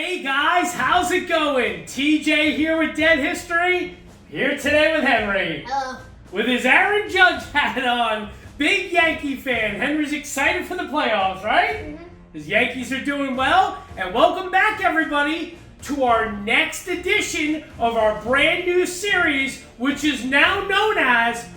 Hey guys, how's it going? TJ here with Dead History. Here today with Henry. Hello. With his Aaron Judge hat on. Big Yankee fan. Henry's excited for the playoffs, right? Mm-hmm. His Yankees are doing well. And welcome back, everybody, to our next edition of our brand new series, which is now known as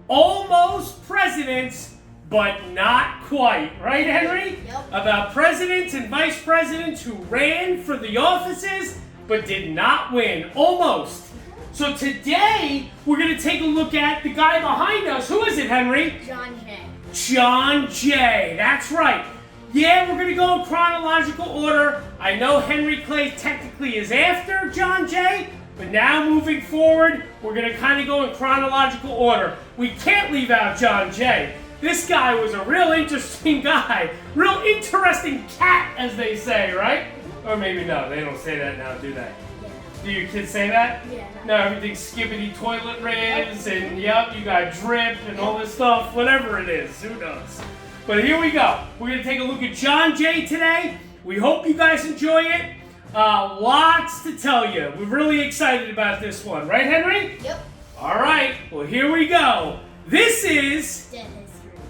Almost Presidents, but Not Quite. Right, Henry? Yep. About presidents and vice presidents who ran for the offices, but did not win. Almost. So today, we're going to take a look at the guy behind us. Who is it, Henry? John Jay. John Jay. That's right. Yeah, we're going to go in chronological order. I know Henry Clay technically is after John Jay, but now moving forward, we're going to kind of go in chronological order. We can't leave out John Jay. This guy was a real interesting guy. Real interesting cat, as they say, right? Or maybe no, they don't say that now, do they? Yeah. Do your kids say that? Yeah. No, everything's skibbity toilet ribs, and yep, you got drip and all this stuff, whatever it is, who knows? But here we go. We're going to take a look at John Jay today. We hope you guys enjoy it. Lots to tell you. We're really excited about this one. Right, Henry? Yep. All right. Well, here we go. This is Dead History.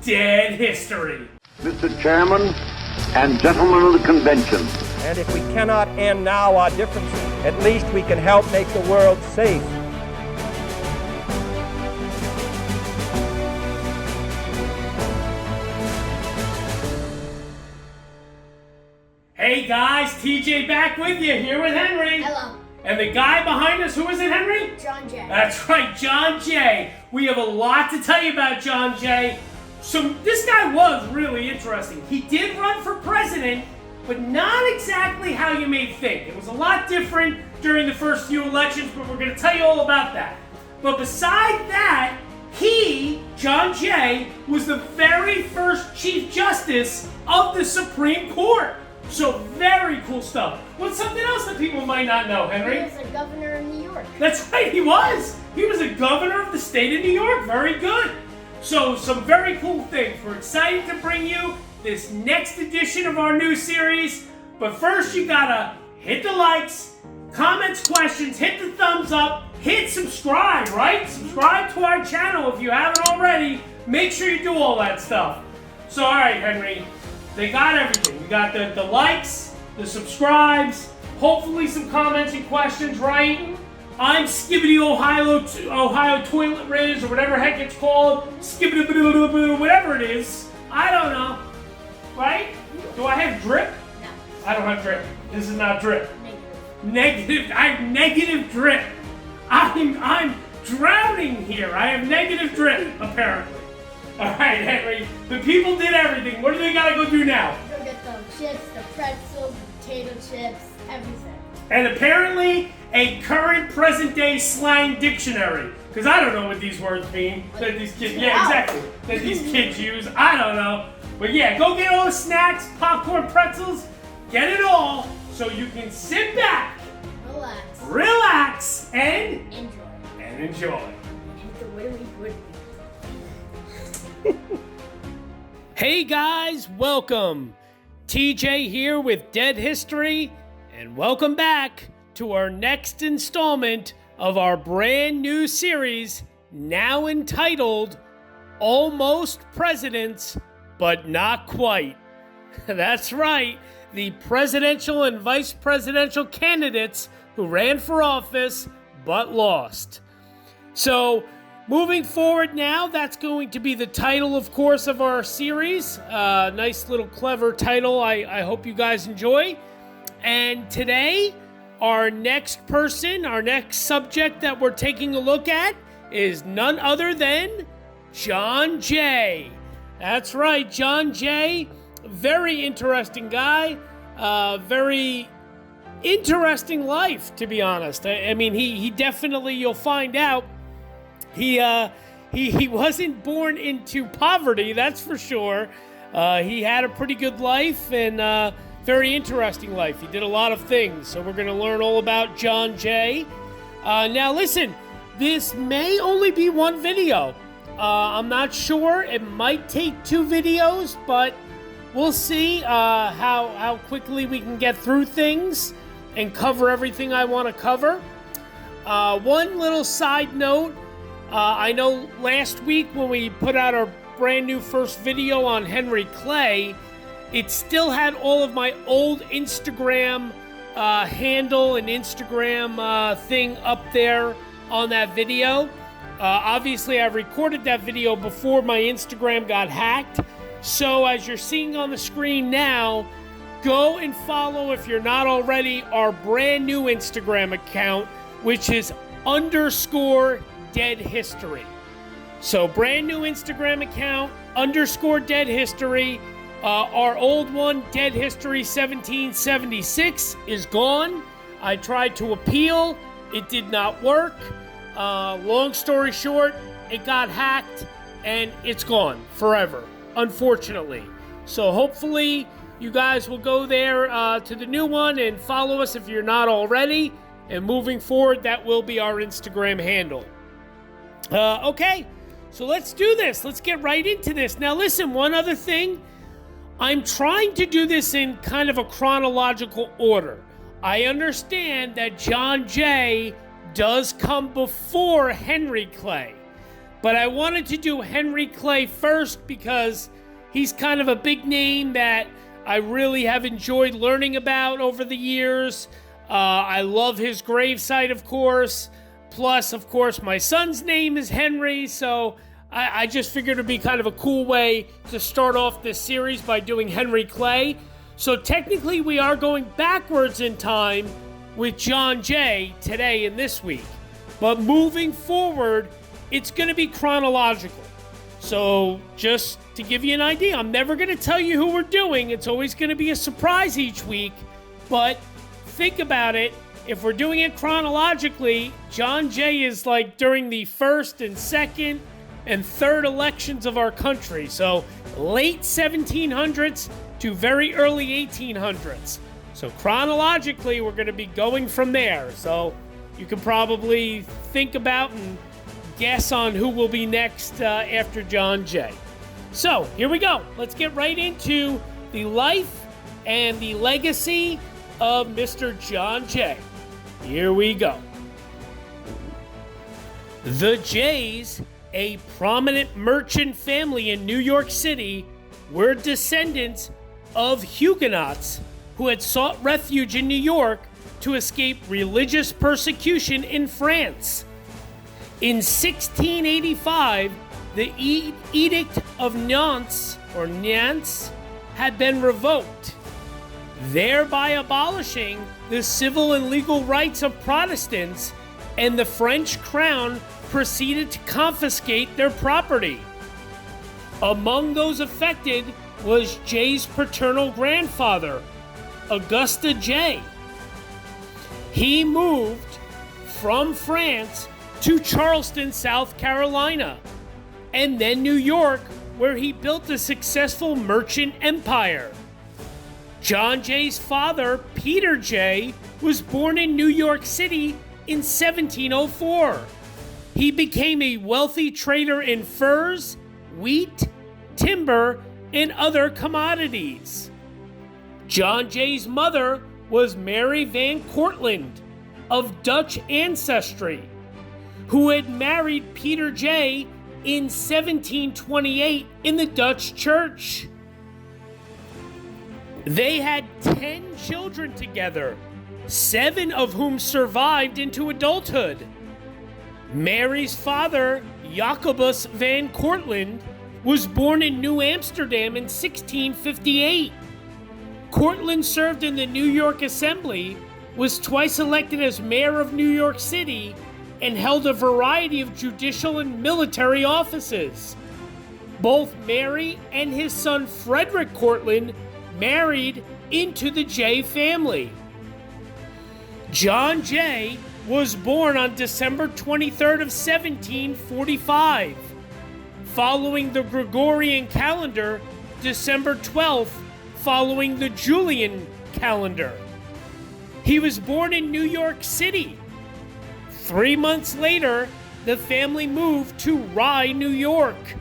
Dead History. Mr. Chairman and gentlemen of the convention. And if we cannot end now our differences, at least we can help make the world safe. Hey guys, TJ back with you, here with Henry. Hello. And the guy behind us, who is it, Henry? John Jay. That's right, John Jay. We have a lot to tell you about John Jay. So this guy was really interesting. He did run for president, but not exactly how you may think. It was a lot different during the first few elections, but we're going to tell you all about that. But beside that, he, John Jay, was the very first Chief Justice of the Supreme Court. So very cool stuff. What's something else that people might not know, Henry? He was a governor in New York. That's right, he was. He was a governor of the state of New York. Very good. So some very cool things. We're excited to bring you this next edition of our new series. But first you gotta hit the likes, comments, questions, hit the thumbs up, hit subscribe, right? Subscribe to our channel if you haven't already. Make sure you do all that stuff. So all right, Henry. They got everything. We got the likes, the subscribes, hopefully some comments and questions, right? I'm Skibbity Ohio Toilet Riz, or whatever heck it's called. Skibbity whatever it is. I don't know. Right? Do I have drip? No. I don't have drip. This is not drip. Negative. I have negative drip. I'm drowning here. I have negative drip, apparently. All right, Henry. The people did everything. What do they gotta go do now? Go get the chips, the pretzels, the potato chips, everything. And apparently, a current present-day slang dictionary. Because I don't know what these words mean. That these kids, yeah, exactly. That these kids use. I don't know. But yeah, go get all the snacks, popcorn, pretzels. Get it all so you can sit back, relax, and enjoy. The way we would. Hey guys, welcome. TJ here with Dead History, and welcome back to our next installment of our brand new series, now entitled Almost Presidents, but Not Quite. That's right, the presidential and vice presidential candidates who ran for office but lost. So, moving forward now, that's going to be the title, of course, of our series. Nice little clever title I hope you guys enjoy. And today, our next subject that we're taking a look at is none other than John Jay. That's right, John Jay, very interesting guy, very interesting life, to be honest. I mean, he definitely, you'll find out, He wasn't born into poverty, that's for sure. He had a pretty good life and very interesting life. He did a lot of things, so we're going to learn all about John Jay. Now listen, this may only be one video. I'm not sure. It might take 2 videos, but we'll see how quickly we can get through things. and cover everything I want to cover. One little side note, I know last week when we put out our brand new first video on Henry Clay, it still had all of my old Instagram handle and Instagram thing up there on that video. Obviously, I recorded that video before my Instagram got hacked. So as you're seeing on the screen now, go and follow, if you're not already, our brand new Instagram account, which is _dead history. So brand new Instagram account, _dead history. Our old one, Dead History 1776, is gone. I tried to appeal. It did not work. Long story short, it got hacked and it's gone forever, unfortunately. So hopefully you guys will go there to the new one and follow us if you're not already. And moving forward, that will be our Instagram handle. Okay, so let's do this. Let's get right into this. Now listen, one other thing. I'm trying to do this in kind of a chronological order. I understand that John Jay does come before Henry Clay, but I wanted to do Henry Clay first because he's kind of a big name that I really have enjoyed learning about over the years. I love his gravesite, of course. Plus, of course, my son's name is Henry, so I just figured it would be kind of a cool way to start off this series by doing Henry Clay. So technically, we are going backwards in time with John Jay today and this week. But moving forward, it's going to be chronological. So just to give you an idea, I'm never going to tell you who we're doing. It's always going to be a surprise each week. But think about it. If we're doing it chronologically, John Jay is like during the first and second and third elections of our country. So late 1700s to very early 1800s. So chronologically, we're going to be going from there. So you can probably think about and guess on who will be next after John Jay. So here we go. Let's get right into the life and the legacy of Mr. John Jay. Here we go. The Jays, a prominent merchant family in New York City, were descendants of Huguenots who had sought refuge in New York to escape religious persecution in France. In 1685, the Edict of Nantes, had been revoked, thereby abolishing the civil and legal rights of Protestants, and the French crown proceeded to confiscate their property. Among those affected was Jay's paternal grandfather, Augusta Jay. He moved from France to Charleston, South Carolina, and then New York, where he built a successful merchant empire. John Jay's father, Peter Jay, was born in New York City in 1704. He became a wealthy trader in furs, wheat, timber, and other commodities. John Jay's mother was Mary Van Cortlandt, of Dutch ancestry, who had married Peter Jay in 1728 in the Dutch church. They had 10 children together, 7 of whom survived into adulthood. Mary's father, Jacobus Van Cortlandt, was born in New Amsterdam in 1658. Cortlandt served in the New York Assembly, was twice elected as mayor of New York City, and held a variety of judicial and military offices. Both Mary and his son Frederick Cortlandt married into the Jay family. John Jay was born on December 23rd of 1745. Following the Gregorian calendar, December 12th, following the Julian calendar. He was born in New York City. 3 months later, the family moved to Rye, New York.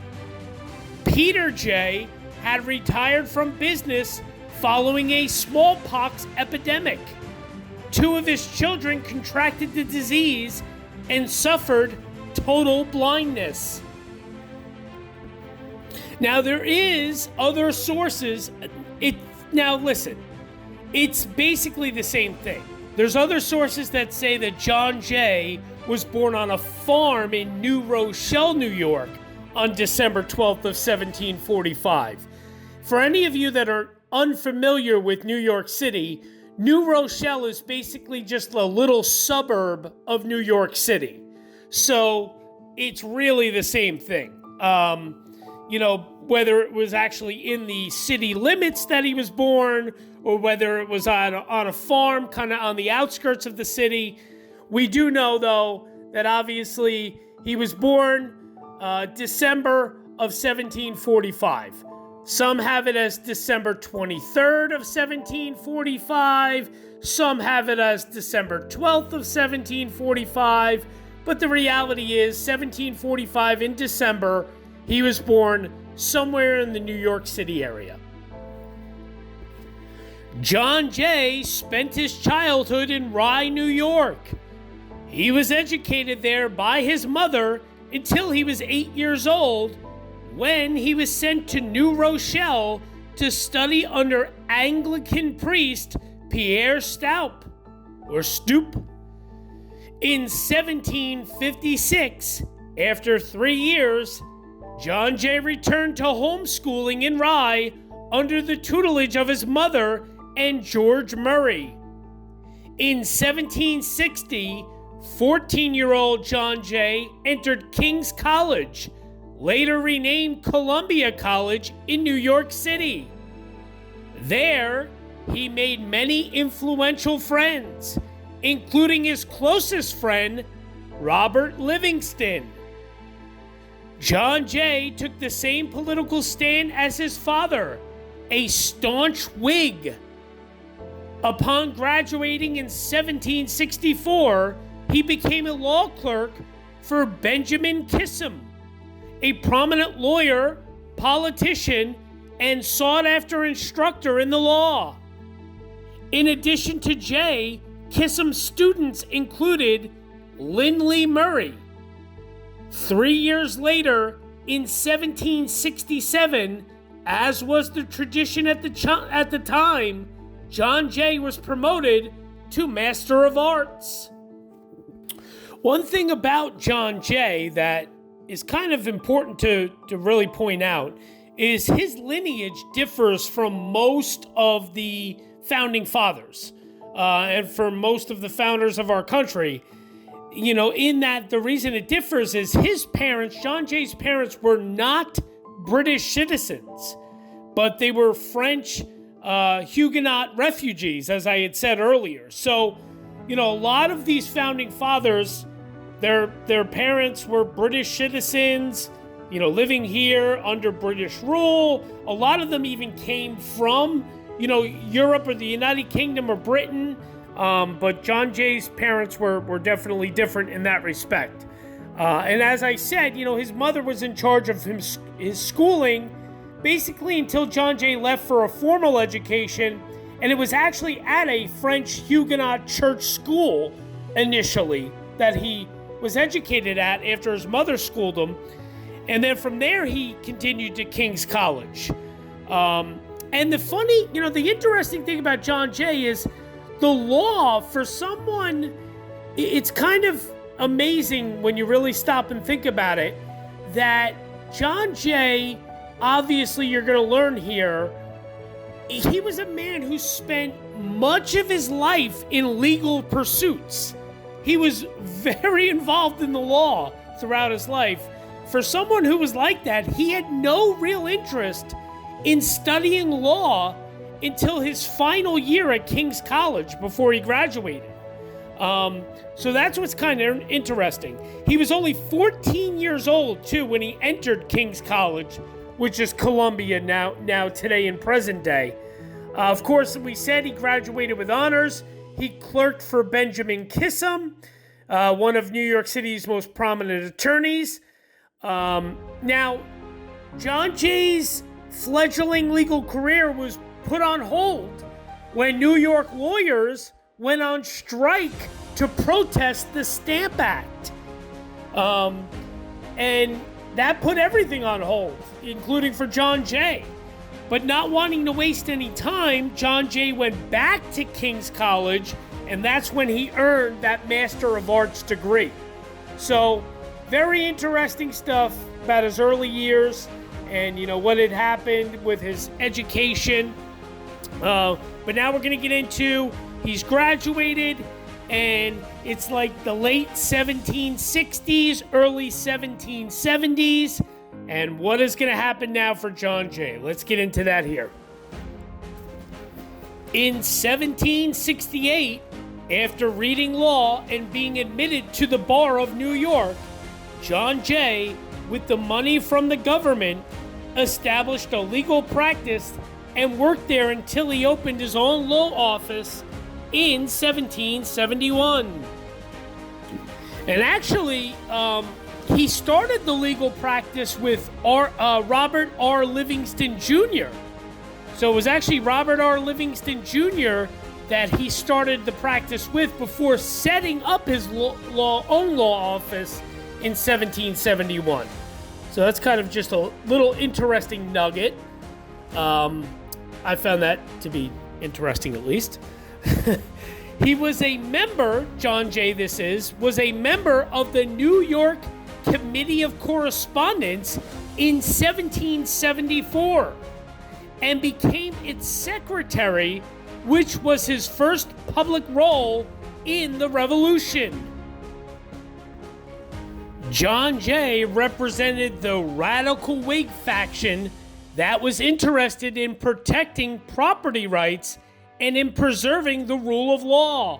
Peter Jay had retired from business following a smallpox epidemic. 2 of his children contracted the disease and suffered total blindness. Now, there is other sources. Now, listen, it's basically the same thing. There's other sources that say that John Jay was born on a farm in New Rochelle, New York, on December 12th of 1745. For any of you that are unfamiliar with New York City, New Rochelle is basically just a little suburb of New York City. So it's really the same thing. Whether it was actually in the city limits that he was born, or whether it was on a farm kind of on the outskirts of the city. We do know, though, that obviously he was born December of 1745. Some have it as December 23rd of 1745. Some have it as December 12th of 1745. But the reality is 1745 in December, he was born somewhere in the New York City area. John Jay spent his childhood in Rye, New York. He was educated there by his mother until he was 8 years old, when he was sent to New Rochelle to study under Anglican priest Pierre Stoup. In 1756, after 3 years, John Jay returned to homeschooling in Rye under the tutelage of his mother and George Murray. In 1760, 14-year-old John Jay entered King's College, later renamed Columbia College, in New York City. There, he made many influential friends, including his closest friend, Robert Livingston. John Jay took the same political stand as his father, a staunch Whig. Upon graduating in 1764, he became a law clerk for Benjamin Kissam, a prominent lawyer, politician, and sought-after instructor in the law. In addition to Jay, Kissam's students included Lindley Murray. 3 years later, in 1767, as was the tradition at the time, John Jay was promoted to Master of Arts. One thing about John Jay that is kind of important to really point out is his lineage differs from most of the founding fathers and for most of the founders of our country. In that the reason it differs is his parents, John Jay's parents, were not British citizens, but they were French Huguenot refugees, as I had said earlier. So, a lot of these founding fathers, their parents were British citizens, living here under British rule. A lot of them even came from, Europe or the United Kingdom or Britain. But John Jay's parents were definitely different in that respect. And as I said, his mother was in charge of his schooling basically until John Jay left for a formal education. And it was actually at a French Huguenot church school initially that he was educated at after his mother schooled him. And then from there, he continued to King's College. And the interesting thing about John Jay is the law, for someone, it's kind of amazing when you really stop and think about it, that John Jay, obviously you're going to learn here, he was a man who spent much of his life in legal pursuits. He was very involved in the law throughout his life. For someone who was like that, he had no real interest in studying law until his final year at King's College before he graduated. So that's what's kind of interesting. He was only 14 years old, too, when he entered King's College, which is Columbia now today in present day. Of course, we said he graduated with honors. He clerked for Benjamin Kissam, one of New York City's most prominent attorneys. Now, John Jay's fledgling legal career was put on hold when New York lawyers went on strike to protest the Stamp Act. And that put everything on hold, including for John Jay. But not wanting to waste any time, John Jay went back to King's College, and that's when he earned that Master of Arts degree. So, very interesting stuff about his early years and, what had happened with his education. But now we're going to get into, he's graduated, and it's like the late 1760s, early 1770s. And what is going to happen now for John Jay? Let's get into that here. In 1768, after reading law and being admitted to the bar of New York, John Jay, with the money from the government, established a legal practice and worked there until he opened his own law office in 1771. And actually, he started the legal practice with Robert R. Livingston Jr. So it was actually Robert R. Livingston Jr. that he started the practice with before setting up his own law office in 1771. So that's kind of just a little interesting nugget. I found that to be interesting, at least. He was a member, John Jay was a member of the New York Committee of Correspondence in 1774 and became its secretary, which was his first public role in the Revolution. John Jay represented the radical Whig faction that was interested in protecting property rights and in preserving the rule of law,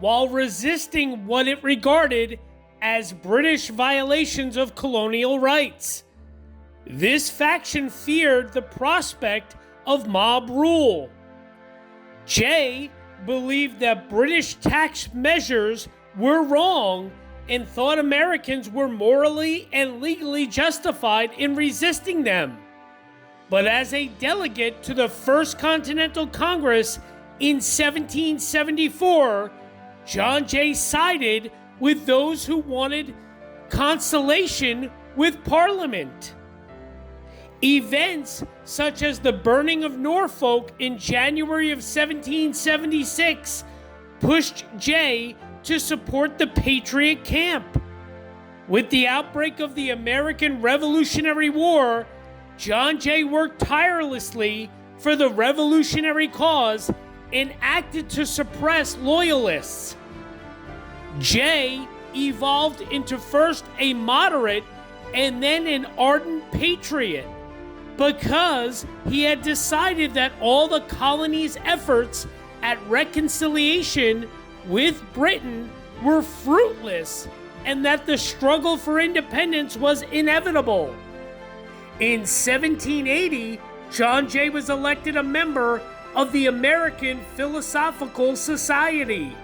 while resisting what it regarded as British violations of colonial rights. This faction feared the prospect of mob rule. Jay believed that British tax measures were wrong and thought Americans were morally and legally justified in resisting them. But as a delegate to the First Continental Congress in 1774, John Jay sided with those who wanted conciliation with Parliament. Events such as the burning of Norfolk in January of 1776 pushed Jay to support the Patriot camp. With the outbreak of the American Revolutionary War, John Jay worked tirelessly for the revolutionary cause and acted to suppress loyalists. Jay evolved into first a moderate and then an ardent patriot because he had decided that all the colony's efforts at reconciliation with Britain were fruitless and that the struggle for independence was inevitable. In 1780, John Jay was elected a member of the American Philosophical Society.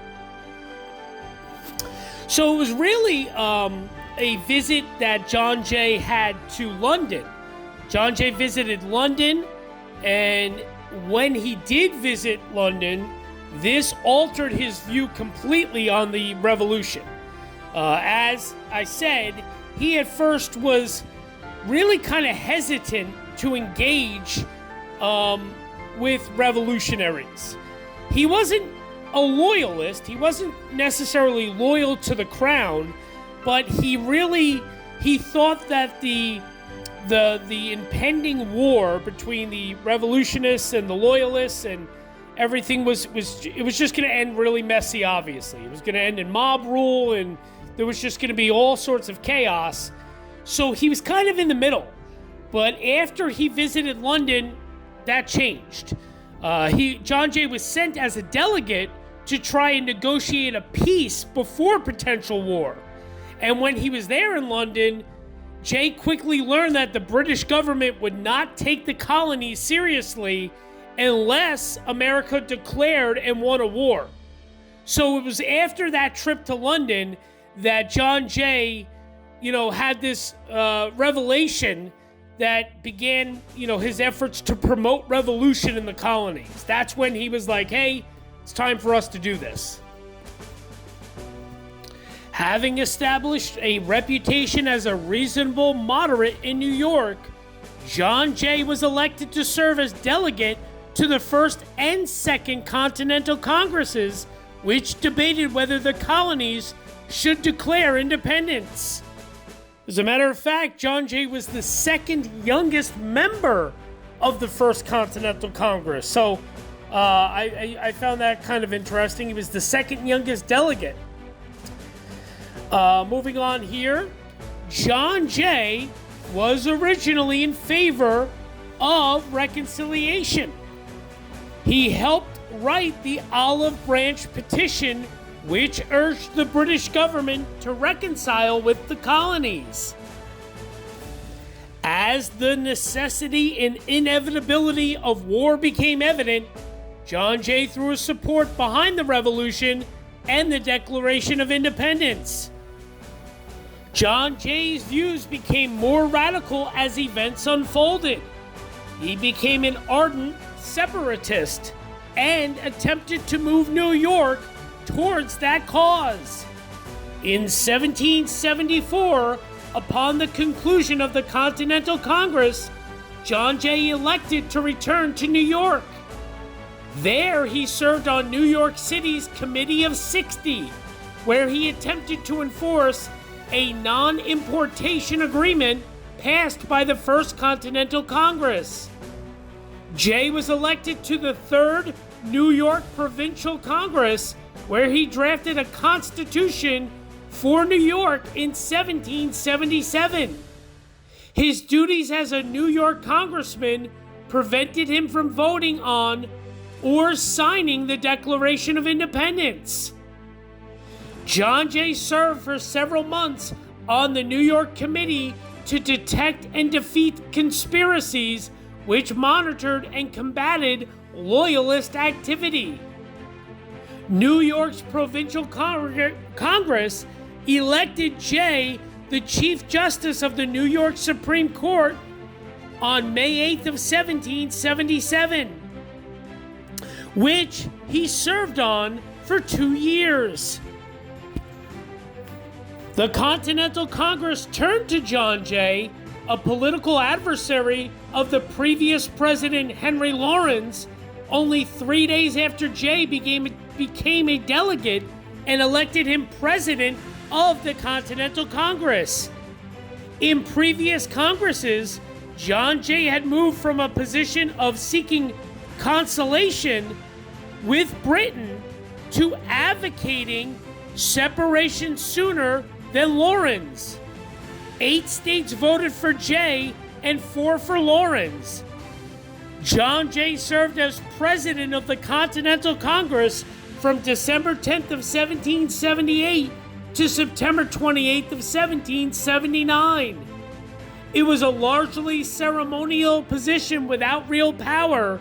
So it was really a visit that John Jay had to London. John Jay visited London, and when he did visit London, this altered his view completely on the revolution. As I said, he at first was really kind of hesitant to engage with revolutionaries. He wasn't a loyalist. He wasn't necessarily loyal to the crown, but he thought that the impending war between the revolutionists and the loyalists and everything was just going to end really messy. Obviously, it was going to end in mob rule, and there was just going to be all sorts of chaos. So he was kind of in the middle. But after he visited London, that changed. John Jay was sent as a delegate to try and negotiate a peace before potential war. And when he was there in London, Jay quickly learned that the British government would not take the colonies seriously unless America declared and won a war. So it was after that trip to London that John Jay, had this revelation that began, his efforts to promote revolution in the colonies. That's when he was like, hey, It's time for us to do this. Having established a reputation as a reasonable moderate in New York, John Jay was elected to serve as delegate to the First and Second Continental Congresses, which debated whether the colonies should declare independence. As a matter of fact, John Jay was the second youngest member of the First Continental Congress. So I found that kind of interesting. He was the second youngest delegate. Moving on here, John Jay was originally in favor of reconciliation. He helped write the Olive Branch Petition, which urged the British government to reconcile with the colonies. As the necessity and inevitability of war became evident, John Jay threw his support behind the revolution and the Declaration of Independence. John Jay's views became more radical as events unfolded. He became an ardent separatist and attempted to move New York towards that cause. In 1774, upon the conclusion of the Continental Congress, John Jay elected to return to New York. There he served on New York City's Committee of 60, where he attempted to enforce a non-importation agreement passed by the First Continental Congress. Jay was elected to the Third New York Provincial Congress, where he drafted a constitution for New York in 1777. His duties as a New York congressman prevented him from voting on or signing the Declaration of Independence. John Jay served for several months on the New York Committee to detect and defeat conspiracies which monitored and combated Loyalist activity. New York's Provincial Congress elected Jay the Chief Justice of the New York Supreme Court on May 8th of 1777, which he served on for 2 years. The Continental Congress turned to John Jay, a political adversary of the previous president Henry Lawrence, only 3 days after Jay became a delegate and elected him president of the Continental Congress. In previous Congresses, John Jay had moved from a position of seeking consolation with Britain to advocating separation sooner than Lawrence. 8 states voted for Jay and 4 for Lawrence. John Jay served as president of the Continental Congress from December 10th of 1778 to September 28th of 1779. It was a largely ceremonial position without real power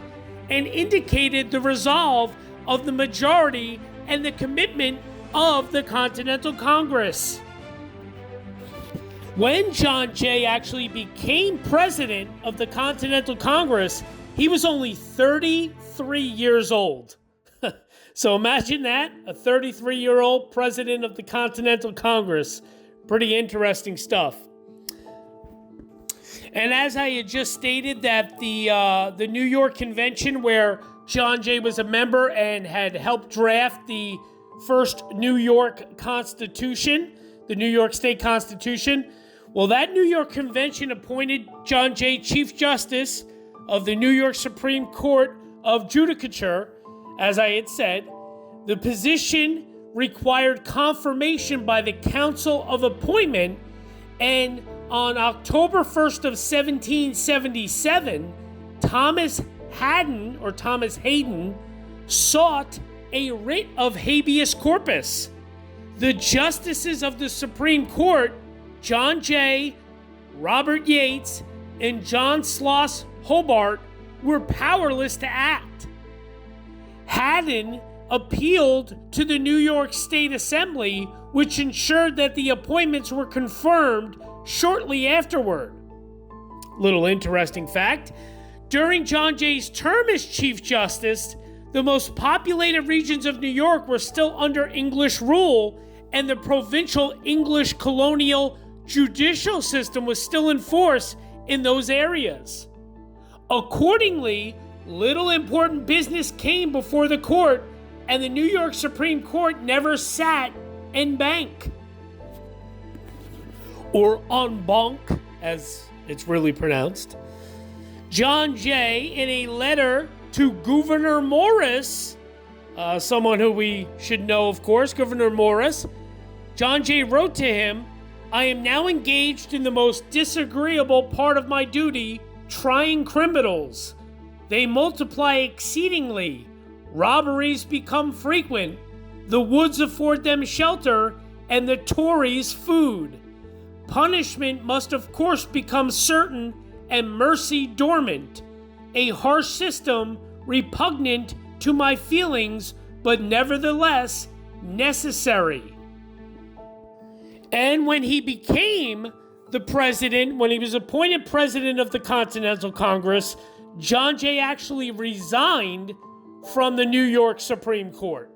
and indicated the resolve of the majority and the commitment of the Continental Congress. When John Jay actually became president of the Continental Congress, he was only 33 years old. So imagine that, a 33-year-old president of the Continental Congress. Pretty interesting stuff. And as I had just stated, that the New York Convention, where John Jay was a member and had helped draft the first New York Constitution, the New York State Constitution, well, that New York Convention appointed John Jay Chief Justice of the New York Supreme Court of Judicature. As I had said, the position required confirmation by the Council of Appointment, and on October 1st of 1777, Thomas Hayden sought a writ of habeas corpus. The justices of the Supreme Court, John Jay, Robert Yates, and John Sloss Hobart, were powerless to act. Haddon appealed to the New York State Assembly, which ensured that the appointments were confirmed shortly afterward. Little interesting fact, during John Jay's term as Chief Justice, The most populated regions of New York were still under English rule, and the provincial English colonial judicial system was still in force in those areas. Accordingly, little important business came before the court, and the New York Supreme Court never sat en banc, or en banc, as it's really pronounced. John Jay, in a letter to Gouverneur Morris, someone who we should know, of course, Gouverneur Morris, John Jay wrote to him, "I am now engaged in the most disagreeable part of my duty, trying criminals. They multiply exceedingly. Robberies become frequent. The woods afford them shelter, and the Tories food. Punishment must of course become certain, and mercy dormant. A harsh system, repugnant to my feelings, but nevertheless necessary." And when he became the president, when he was appointed president of the Continental Congress, John Jay actually resigned from the New York Supreme Court.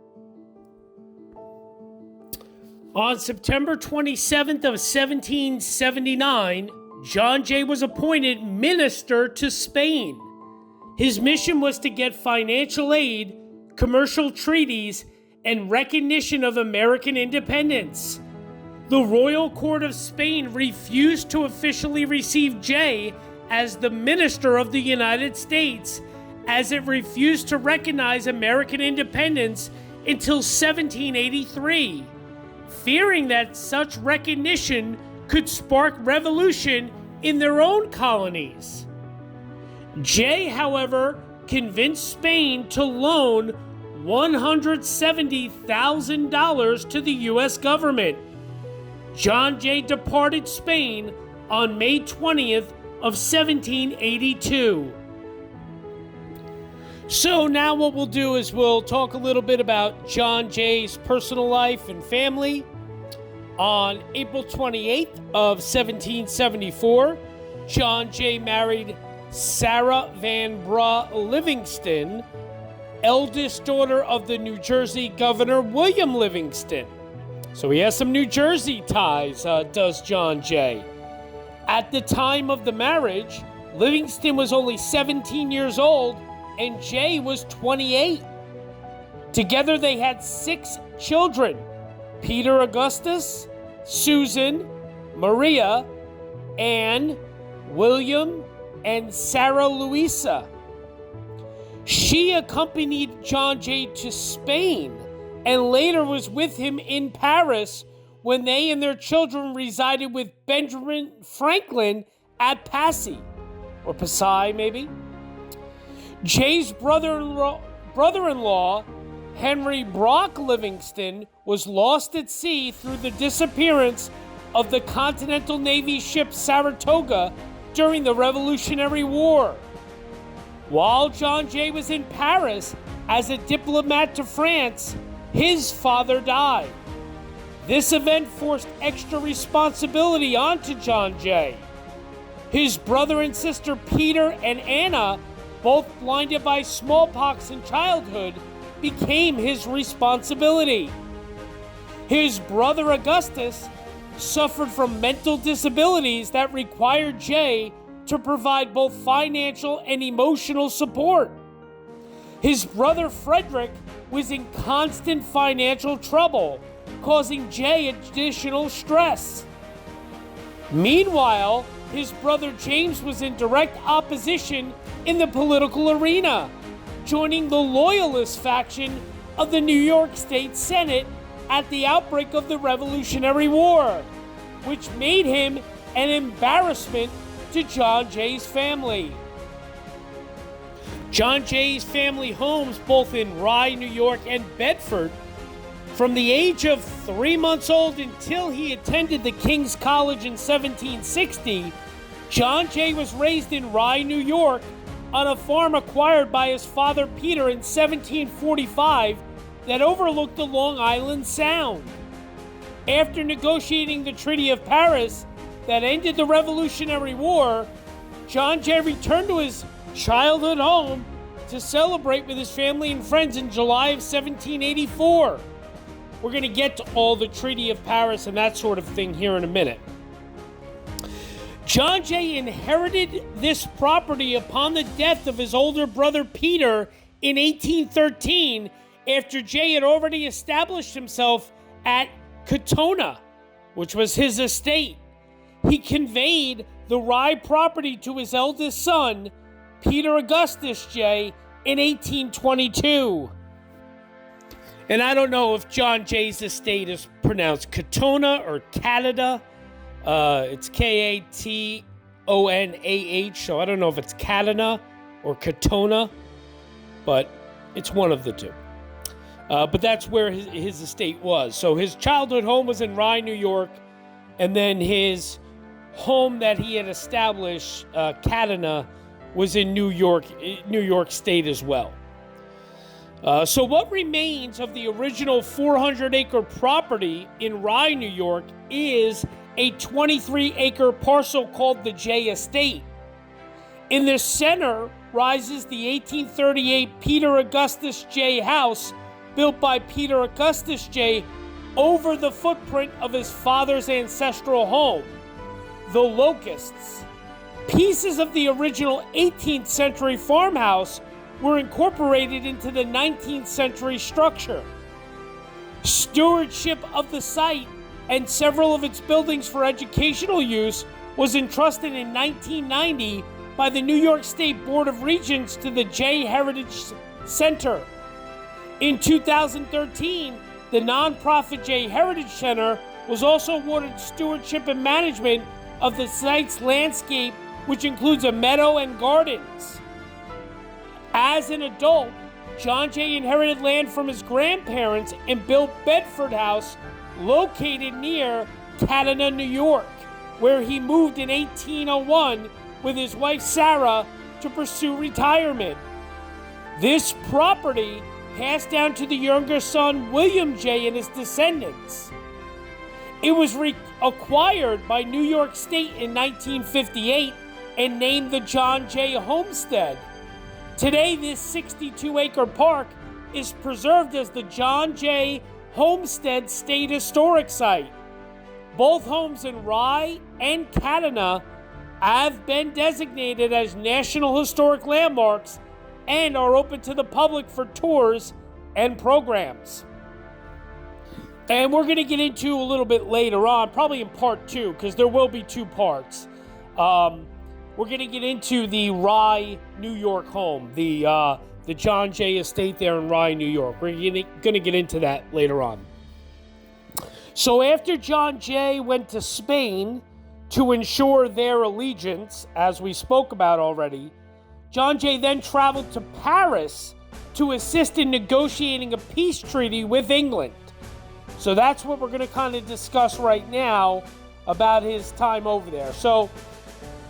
On September 27th of 1779, John Jay was appointed minister to Spain. His mission was to get financial aid, commercial treaties, and recognition of American independence. The Royal Court of Spain refused to officially receive Jay as the minister of the United States, as it refused to recognize American independence until 1783, fearing that such recognition could spark revolution in their own colonies. Jay, however, convinced Spain to loan $170,000 to the U.S. government. John Jay departed Spain on May 20th of 1782. So now what we'll do is we'll talk a little bit about John Jay's personal life and family. On April 28th of 1774, John Jay married Sarah Van Brugh Livingston, eldest daughter of the New Jersey Governor William Livingston. So he has some New Jersey ties, does John Jay. At the time of the marriage, Livingston was only 17 years old and Jay was 28. Together they had 6 children: Peter Augustus, Susan, Maria, Anne, William, and Sarah Louisa. She accompanied John Jay to Spain and later was with him in Paris when they and their children resided with Benjamin Franklin at Passy, or Passy maybe. Jay's brother-in-law, Henry Brock Livingston, was lost at sea through the disappearance of the Continental Navy ship Saratoga during the Revolutionary War. While John Jay was in Paris as a diplomat to France, his father died. This event forced extra responsibility onto John Jay. His brother and sister Peter and Anna, both blinded by smallpox in childhood, became his responsibility. His brother Augustus suffered from mental disabilities that required Jay to provide both financial and emotional support. His brother Frederick was in constant financial trouble, causing Jay additional stress. Meanwhile, his brother James was in direct opposition in the political arena, joining the Loyalist faction of the New York State Senate at the outbreak of the Revolutionary War, which made him an embarrassment to John Jay's family. John Jay's family homes, both in Rye, New York, and Bedford, from the age of 3 months old until he attended the King's College in 1760, John Jay was raised in Rye, New York, on a farm acquired by his father Peter in 1745 that overlooked the Long Island Sound. After negotiating the Treaty of Paris that ended the Revolutionary War, John Jay returned to his childhood home to celebrate with his family and friends in July of 1784. We're going to get to all the Treaty of Paris and that sort of thing here in a minute. John Jay inherited this property upon the death of his older brother Peter in 1813, after Jay had already established himself at Katona, which was his estate. He conveyed the Rye property to his eldest son, Peter Augustus Jay, in 1822. And I don't know if John Jay's estate is pronounced Katona or Canada. It's Katonah, so I don't know if it's Katona or Katona, but it's one of the two. But that's where his estate was. So his childhood home was in Rye, New York, and then his home that he had established, Katona, was in New York State as well. So what remains of the original 400-acre property in Rye, New York, is a 23-acre parcel called the Jay Estate. In the center rises the 1838 Peter Augustus Jay house, built by Peter Augustus Jay over the footprint of his father's ancestral home, the Locusts. Pieces of the original 18th century farmhouse were incorporated into the 19th century structure. Stewardship of the site and several of its buildings for educational use was entrusted in 1990 by the New York State Board of Regents to the Jay Heritage Center. In 2013, the nonprofit Jay Heritage Center was also awarded stewardship and management of the site's landscape, which includes a meadow and gardens. As an adult, John Jay inherited land from his grandparents and built Bedford House, located near Katona, New York, where he moved in 1801 with his wife Sarah to pursue retirement. This property passed down to the younger son William Jay and his descendants. It was acquired by New York State in 1958 and named the John Jay Homestead. Today, this 62-acre park is preserved as the John Jay Homestead State Historic Site. Both homes in Rye and Katona have been designated as National Historic Landmarks and are open to the public for tours and programs. And we're going to get into a little bit later on, probably in part 2, because there will be 2 parts. We're going to get into the Rye, New York home, the John Jay estate there in Rye, New York. We're going to get into that later on. So after John Jay went to Spain to ensure their allegiance, as we spoke about already, John Jay then traveled to Paris to assist in negotiating a peace treaty with England. So that's what we're going to kind of discuss right now about his time over there. So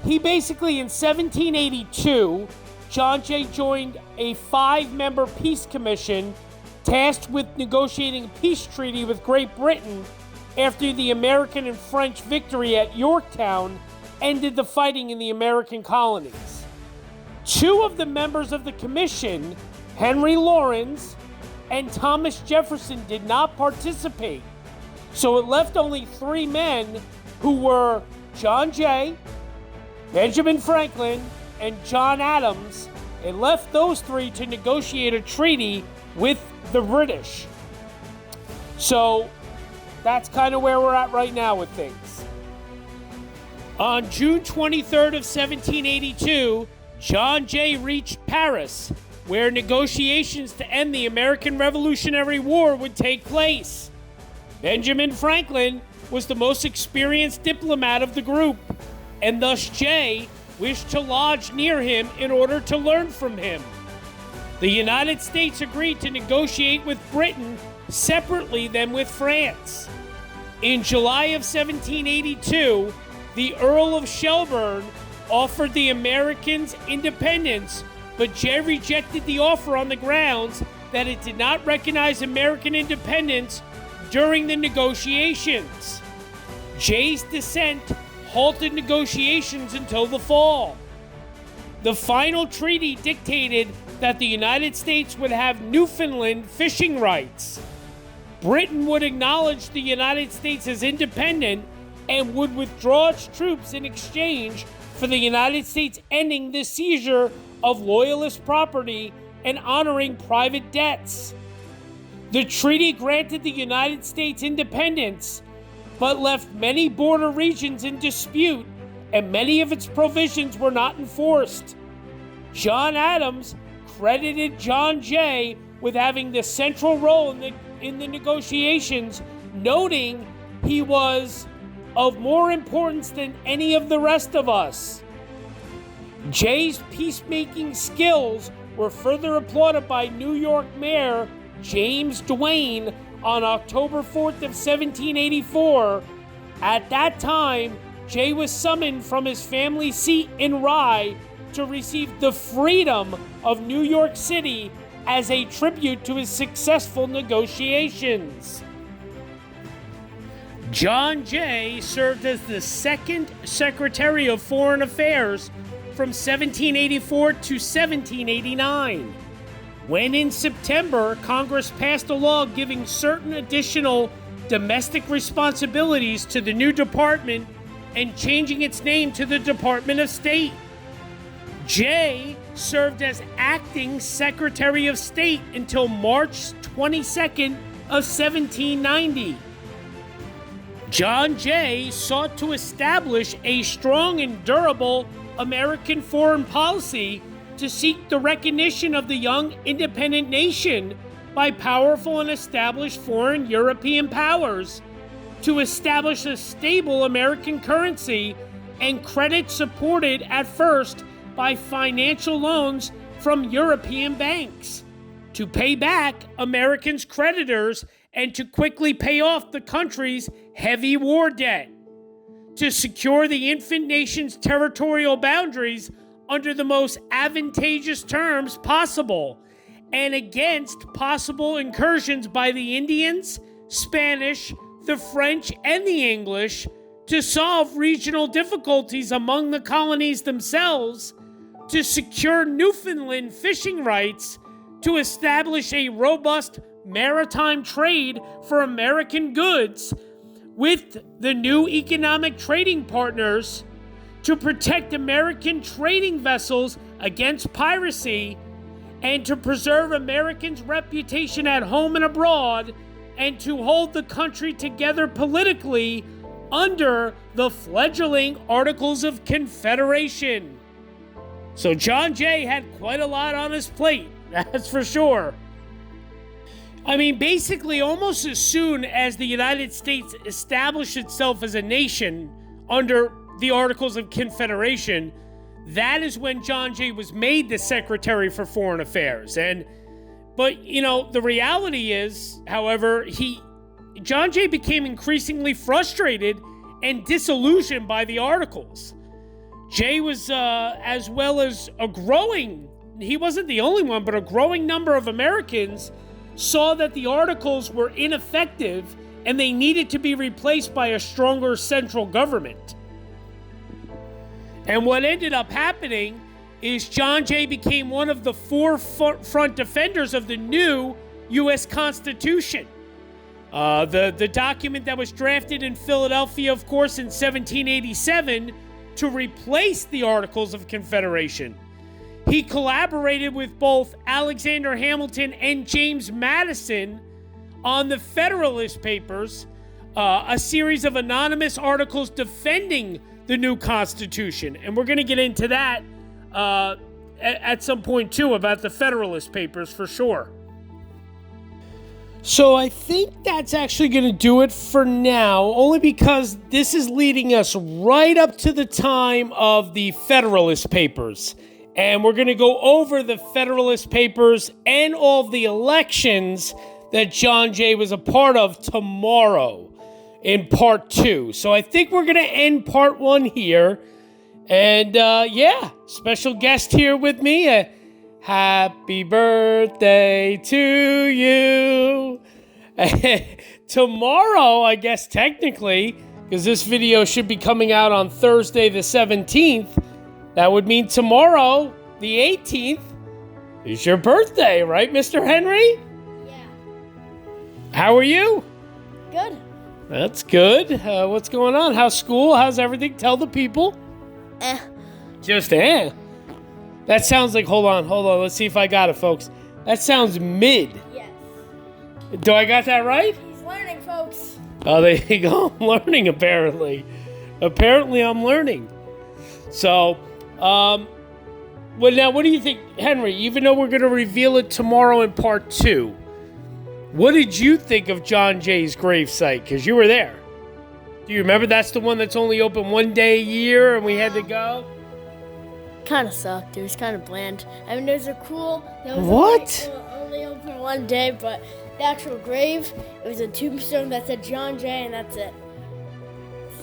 he basically, in 1782, John Jay joined a 5-member peace commission tasked with negotiating a peace treaty with Great Britain after the American and French victory at Yorktown ended the fighting in the American colonies. 2 of the members of the commission, Henry Lawrence and Thomas Jefferson, did not participate. So it left only 3 men, who were John Jay, Benjamin Franklin, and John Adams. It left those 3 to negotiate a treaty with the British. So that's kind of where we're at right now with things. On June 23rd of 1782, John Jay reached Paris, where negotiations to end the American Revolutionary War would take place. Benjamin Franklin was the most experienced diplomat of the group, and thus Jay wished to lodge near him in order to learn from him. The United States agreed to negotiate with Britain separately than with France. In July of 1782, the Earl of Shelburne offered the Americans independence, but Jay rejected the offer on the grounds that it did not recognize American independence during the negotiations. Jay's dissent halted negotiations until the fall. The final treaty dictated that the United States would have Newfoundland fishing rights. Britain would acknowledge the United States as independent and would withdraw its troops in exchange for the United States ending the seizure of Loyalist property and honoring private debts. The treaty granted the United States independence, but left many border regions in dispute, and many of its provisions were not enforced. John Adams credited John Jay with having the central role in the negotiations, noting he was of more importance than any of the rest of us. Jay's peacemaking skills were further applauded by New York Mayor James Duane on October 4th of 1784. At that time, Jay was summoned from his family seat in Rye to receive the freedom of New York City as a tribute to his successful negotiations. John Jay served as the second Secretary of Foreign Affairs from 1784 to 1789. When in September, Congress passed a law giving certain additional domestic responsibilities to the new department and changing its name to the Department of State. Jay served as acting Secretary of State until March 22nd of 1790. John Jay sought to establish a strong and durable American foreign policy to seek the recognition of the young independent nation by powerful and established foreign European powers, to establish a stable American currency and credit supported at first by financial loans from European banks, to pay back Americans' creditors and to quickly pay off the country's heavy war debt, to secure the infant nation's territorial boundaries under the most advantageous terms possible, and against possible incursions by the Indians, Spanish, the French, and the English, to solve regional difficulties among the colonies themselves, to secure Newfoundland fishing rights, to establish a robust maritime trade for American goods with the new economic trading partners, to protect American trading vessels against piracy, and to preserve Americans' reputation at home and abroad, and to hold the country together politically under the fledgling Articles of Confederation. So John Jay had quite a lot on his plate, that's for sure. I mean, basically, almost as soon as the United States established itself as a nation under the Articles of Confederation, that is when John Jay was made the Secretary for Foreign Affairs. But the reality is, however, John Jay became increasingly frustrated and disillusioned by the Articles. Jay was, as well as he wasn't the only one, but a growing number of Americans saw that the Articles were ineffective and they needed to be replaced by a stronger central government. And what ended up happening is John Jay became one of the forefront defenders of the new U.S. Constitution. The document that was drafted in Philadelphia, of course, in 1787 to replace the Articles of Confederation. He collaborated with both Alexander Hamilton and James Madison on the Federalist Papers, a series of anonymous articles defending the new Constitution. And we're going to get into that at some point, too, about the Federalist Papers for sure. So I think that's actually going to do it for now, only because this is leading us right up to the time of the Federalist Papers. And we're going to go over the Federalist Papers and all of the elections that John Jay was a part of tomorrow in part 2. So I think we're going to end part 1 here. And special guest here with me. Happy birthday to you. Tomorrow, I guess technically, because this video should be coming out on Thursday the 17th, that would mean tomorrow, the 18th, It's your birthday, right, Mr. Henry? Yeah. How are you? Good. That's good. What's going on? How's school? How's everything? Tell the people. Just That sounds like, hold on. Let's see if I got it, folks. That sounds mid. Yes. Do I got that right? He's learning, folks. Oh, there you go. I'm learning, apparently. Apparently, I'm learning. So, well, now, what do you think, Henry? Even though we're going to reveal it tomorrow in part 2, what did you think of John Jay's gravesite? Because you were there. Do you remember that's the one that's only open one day a year and we had to go? Kind of sucked. It was kind of bland. I mean, there's a cool. What? Only open one day, but the actual grave, it was a tombstone that said John Jay, and that's it.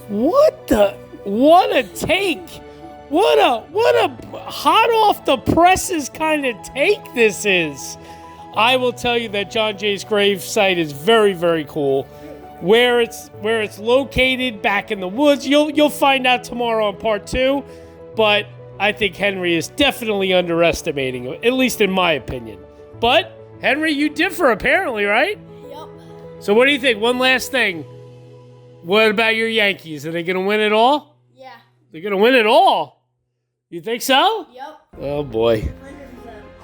What a take. What a hot off the presses kind of take this is. I will tell you that John Jay's grave site is very, very cool. Where it's located back in the woods, you'll find out tomorrow in part 2, but I think Henry is definitely underestimating it, at least in my opinion. But Henry, you differ apparently, right? Yep. So what do you think? One last thing. What about your Yankees? Are they going to win it all? Yeah. They're going to win it all. You think so? Yep. Oh, boy.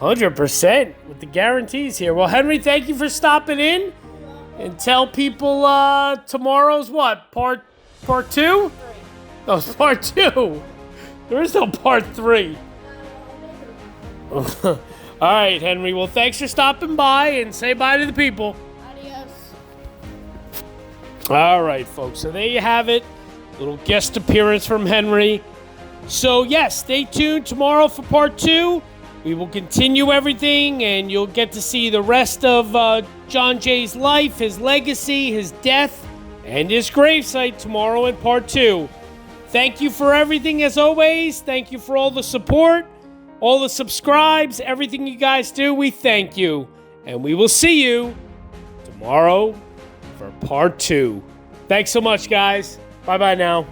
100%. 100% with the guarantees here. Well, Henry, thank you for stopping in. And tell people tomorrow's what? Part 2? Oh, it's part 2. There is no part 3. All right, Henry. Well, thanks for stopping by and say bye to the people. Adios. All right, folks. So there you have it. Little guest appearance from Henry. So, yes, stay tuned tomorrow for part 2. We will continue everything, and you'll get to see the rest of John Jay's life, his legacy, his death, and his gravesite tomorrow in part 2. Thank you for everything, as always. Thank you for all the support, all the subscribes, everything you guys do. We thank you. And we will see you tomorrow for part 2. Thanks so much, guys. Bye-bye now.